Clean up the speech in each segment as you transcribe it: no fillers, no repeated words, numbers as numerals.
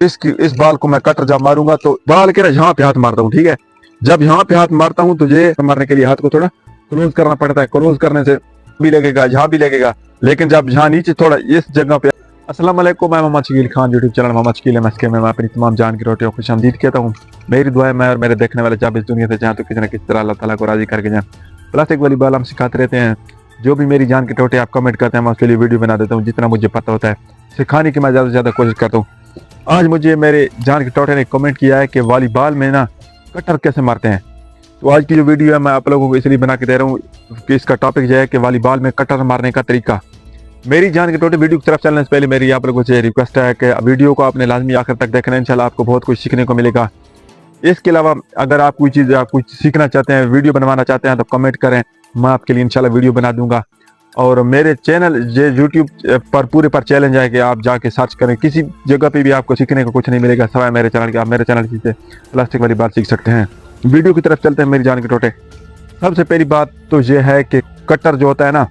इस बाल को मैं कटर जब मारूंगा तो बाल के यहाँ पे हाथ मारता हूँ, ठीक है। जब यहाँ पे हाथ मारता हूँ तो ये मारने के लिए हाथ को थोड़ा क्लोज करना पड़ता है। क्लोज करने से भी लगेगा, यहाँ भी लगेगा, लेकिन जब यहाँ नीचे थोड़ा इस जगह पे। अस्सलाम वालेकुम, मैं Mohammad Shakeel Khan, YouTube channel Mohammad Shakeel MSK में मैं अपनी तमाम जान की रोटियों को खुशामदीद कहता हूँ। मेरी दुआ है मैं और मेरे देखने वाले जब इस दुनिया से जहाँ तो किसी न किसी तरह अल्लाह ताला को राजी करके जाए। प्लास्टिक वाली बाल हम सिखाते रहते हैं, जो भी मेरी जान के टोटे आप कमेंट करते हैं मैं उसके लिए वीडियो बना देता हूँ, जितना मुझे पता होता है सिखाने की मैं ज़्यादा से ज़्यादा कोशिश करता हूँ। आज मुझे मेरे जान के टोटे ने कमेंट किया है कि वॉलीबॉल में ना कटर कैसे मारते हैं। तो आज की जो वीडियो है मैं आप लोगों को इसलिए बना के दे रहा हूँ कि इसका टॉपिक जो है कि वॉलीबॉल में कटर मारने का तरीका। मेरी जान के टोटे वीडियो की तरफ चलने से पहले मेरी आप लोगों से रिक्वेस्ट है कि वीडियो को आपने लाजमी आखिर तक देखना है, इंशाल्लाह आपको बहुत कुछ सीखने को मिलेगा। इसके अलावा अगर आप कोई चीज़ आप कुछ सीखना चाहते हैं, वीडियो बनवाना चाहते हैं तो कमेंट करें, मैं आपके लिए इंशाल्लाह वीडियो बना दूंगा। और मेरे चैनल जो यूट्यूब पर पूरे पर चैलेंज है कि आप जाके सर्च करें, किसी जगह पे भी आपको सीखने को कुछ नहीं मिलेगा सवाए मेरे चैनल के। आप मेरे चैनल से प्लास्टिक वाली बात सीख सकते हैं। वीडियो की तरफ चलते हैं मेरी जान के टोटे। सबसे पहली बात तो ये है कि कटर जो होता है ना,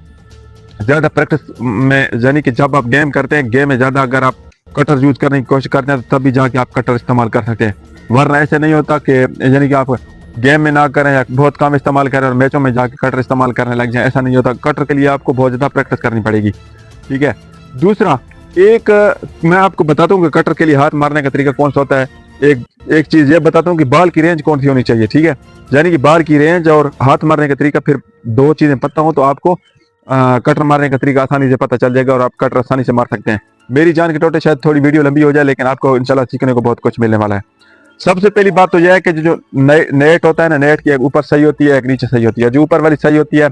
ज़्यादा प्रैक्टिस में, यानी कि जब आप गेम करते हैं, गेम में ज़्यादा अगर आप कटर यूज़ करने की कोशिश करते हैं तो तभी जाके आप कटर इस्तेमाल कर सकते हैं। वरना ऐसे नहीं होता कि यानी कि आप गेम में ना करें या बहुत कम इस्तेमाल करें और मैचों में जाके कटर इस्तेमाल करने लग जाए, ऐसा नहीं होता। कटर के लिए आपको बहुत ज़्यादा प्रैक्टिस करनी पड़ेगी, ठीक है। दूसरा एक मैं आपको बताता हूँ कि कटर के लिए हाथ मारने का तरीका कौन सा होता है। एक चीज़ ये बताता हूँ कि बाल की रेंज कौन सी होनी चाहिए, ठीक है। यानी कि बाल की रेंज और हाथ मारने का तरीका, फिर दो चीज़ें पता हो तो आपको कटर मारने का तरीका आसानी से पता चल जाएगा और आप कटर आसानी से मार सकते हैं। मेरी जान के टोटे शायद थोड़ी वीडियो लंबी हो जाए, लेकिन आपको इंशाल्लाह सीखने को बहुत कुछ मिलने वाला है। सबसे पहली बात तो यह है कि जो नेट होता है ना, नेट की एक ऊपर सही होती है, एक नीचे सही होती है। जो ऊपर वाली सही होती है,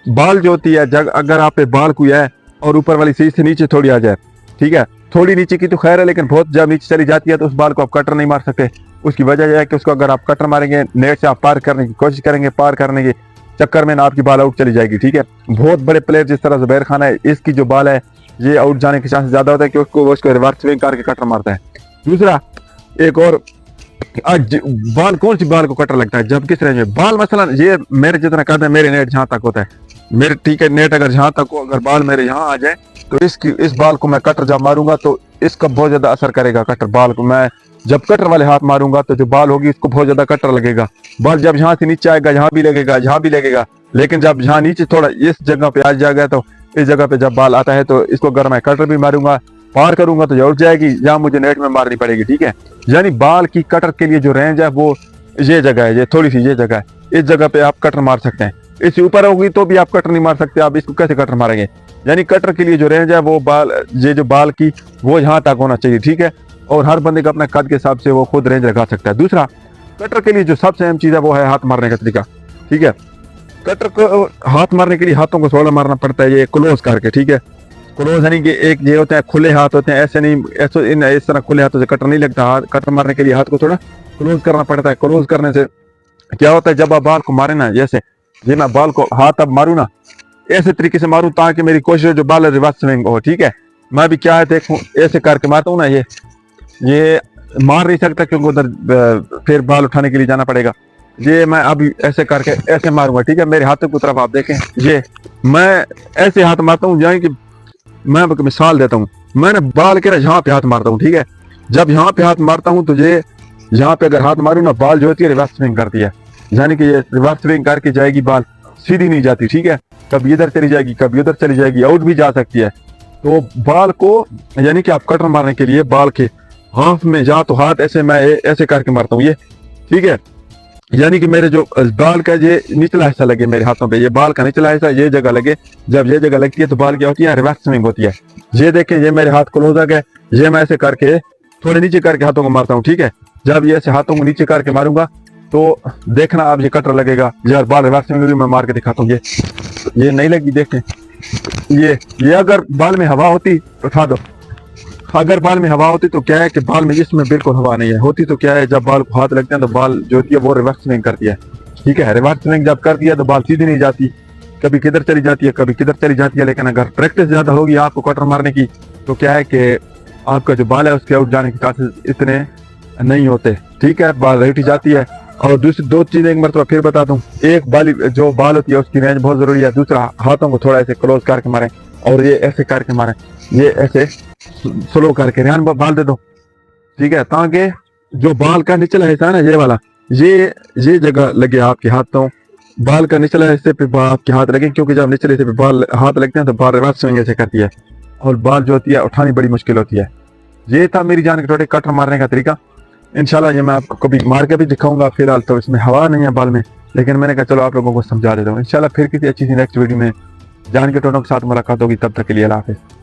बाल जो होती है, अगर आप पे बाल कोई है और ऊपर वाली सही से नीचे थोड़ी आ जाए, ठीक है, थोड़ी नीचे की तो खैर है, लेकिन बहुत जब नीचे चली जाती है तो उस बाल को आप कटर नहीं मार सकते। उसकी वजह यह है कि उसको अगर आप कटर मारेंगे, नेट से आप पार करने की कोशिश करेंगे, पार करने के चक्कर में ना आपकी बाल आउट चली जाएगी, ठीक है। बहुत बड़े प्लेयर जिस तरह जुबैर खान है, इसकी जो बाल है ये आउट जाने के चांस ज्यादा होता है क्योंकि उसको रिवर्स स्विंग करके कटर मारता है। दूसरा एक और, आज बाल कौन सी बाल को कटर लगता है, जब किस रेंज में बाल, मसलन ये मेरे जितना कहते हैं मेरे नेट जहाँ तक होता है मेरे, ठीक है, नेट अगर जहाँ तक हो, अगर बाल मेरे यहाँ आ जाए तो इस बाल को मैं कटर जब मारूंगा तो इसका बहुत ज्यादा असर करेगा। कटर बाल को मैं जब कटर वाले हाथ मारूंगा तो जो बाल होगी इसको बहुत ज्यादा कटर लगेगा। बाल जब यहाँ से नीचे आएगा यहाँ भी लगेगा, यहाँ भी लगेगा, लेकिन जब यहाँ नीचे थोड़ा इस जगह पे आ जाएगा तो इस जगह पे जब बाल आता है तो इसको अगर मैं कटर भी मारूंगा, पार करूंगा तो ये उठ जाएगी, यहाँ मुझे नेट में मारनी पड़ेगी, ठीक है। यानी बाल की कटर के लिए जो रेंज है वो ये जगह है, ये थोड़ी सी ये जगह है, इस जगह पे आप कटर मार सकते हैं। इससे ऊपर होगी तो भी आप कटर नहीं मार सकते, आप इसको कैसे कटर मारेंगे। यानी कटर के लिए जो रेंज है वो बाल, ये जो बाल की वो यहाँ तक होना चाहिए, ठीक है। और हर बंदे का अपने कद के हिसाब से वो खुद रेंज लगा सकता है। दूसरा, कटर के लिए जो सबसे अहम चीज़ है वो है हाथ मारने का तरीका, ठीक है। कटर को हाथ मारने के लिए हाथों को थोड़ा मारना पड़ता है, ये क्लोज करके, ठीक है। क्लोज यानी कि एक ये होते हैं खुले हाथ होते हैं, ऐसे नहीं, ऐसे इस तरह खुले हाथों से कटर नहीं लगता। हाथ कटर मारने के लिए हाथ को थोड़ा क्लोज करना पड़ता है। क्लोज करने से क्या होता है, जब आप बाल को मारे ना, जैसे ये मैं बाल को हाथ अब मारूं ना, ऐसे तरीके से मारूं ताकि मेरी कोशिश है जो बाल रिवर्स स्विंग हो, ठीक है। मैं भी क्या है देखूं, ऐसे करके मारता हूँ ना, ये मार नहीं सकता क्योंकि उधर फिर बाल उठाने के लिए जाना पड़ेगा। ये मैं अभी ऐसे करके ऐसे मारूंगा, ठीक है। मेरे हाथों की तरफ आप देखें, ये मैं ऐसे हाथ मारता हूँ, यानी कि मैं मिसाल देता हूँ, मैंने बाल के यहाँ पे हाथ मारता हूँ, ठीक है। जब यहाँ पे हाथ मारता हूँ तो ये यहाँ पे अगर हाथ मारूँ ना, बाल जो होती है रिवर्स स्विंग करती है, यानी कि ये रिवर्स स्विंग करके जाएगी, बाल सीधी नहीं जाती, ठीक है। कभी इधर चली जाएगी, कभी उधर चली जाएगी, आउट भी जा सकती है। तो बाल को, यानी कि आप कटर मारने के लिए बाल के हाफ में जा तो हाथ ऐसे मैं ऐसे करके मारता हूँ, ये ठीक है। यानी कि मेरे जो बाल का ये निचला हिस्सा लगे मेरे हाथों पे, ये बाल का निचला हिस्सा ये जगह लगे। जब ये जगह लगती है तो बाल क्या होती है, रिवर्स स्विंग होती है। ये देखें, ये मेरे हाथ क्लोज आ गए, ये मैं ऐसे करके थोड़े नीचे करके हाथों को मारता हूँ, ठीक है। जब ये ऐसे हाथों को नीचे करके मारूंगा तो देखना आप, ये कटर लगेगा। यार बाल रिवर्स स्विंग मैं मार के दिखाता हूँ, ये नहीं लगी, देखें, ये अगर बाल में हवा होती उठा दो, अगर बाल में हवा होती तो क्या है कि बाल में इसमें बिल्कुल हवा नहीं है, होती तो क्या है, जब बाल को हाथ लगते हैं तो बाल जो होती है वो रिवर्स स्विंग करती है, ठीक है। रिवर्स स्विंग जब करती है तो बाल सीधी नहीं जाती, कभी किधर चली जाती है, कभी किधर चली जाती है। लेकिन अगर प्रैक्टिस ज्यादा होगी आपको कटर मारने की तो क्या है कि आपका जो बाल है उसके आउट जाने के चांसेस इतने नहीं होते, ठीक है। बाल उठ जाती है। और दूसरी दो चीजें एक मरतबा फिर बता दूं, एक जो बाल होती है उसकी रेंज बहुत जरूरी है। दूसरा, हाथों को थोड़ा ऐसे क्लोज करके मारें और ये ऐसे करके मारें, ये ऐसे स्लो करके। रेहान बाल दे दो, ठीक है, ताकि जो बाल का निचला हिस्सा है ना, ये वाला, ये जगह लगे आपके हाथों, बाल का निचला हिस्से पे आपके हाथ लगे, क्योंकि जब निचले हिस्से पे बाल हाथ लगते हैं तो बाल रिवर्स स्विंग ऐसे करती है और बाल जो होती है उठानी बड़ी मुश्किल होती है। ये था मेरी जान के थोड़े कटर मारने का तरीका। इंशाल्लाह ये मैं आपको कभी मार के भी दिखाऊंगा। फिलहाल तो इसमें हवा नहीं है बाल में, लेकिन मैंने कहा चलो आप लोगों को समझा देता हूँ। इंशाल्लाह फिर किसी अच्छी सी नेक्स्ट वीडियो में जान के टोनों के साथ मुलाकात होगी। तब तक के लिए अल्लाह हाफिज़।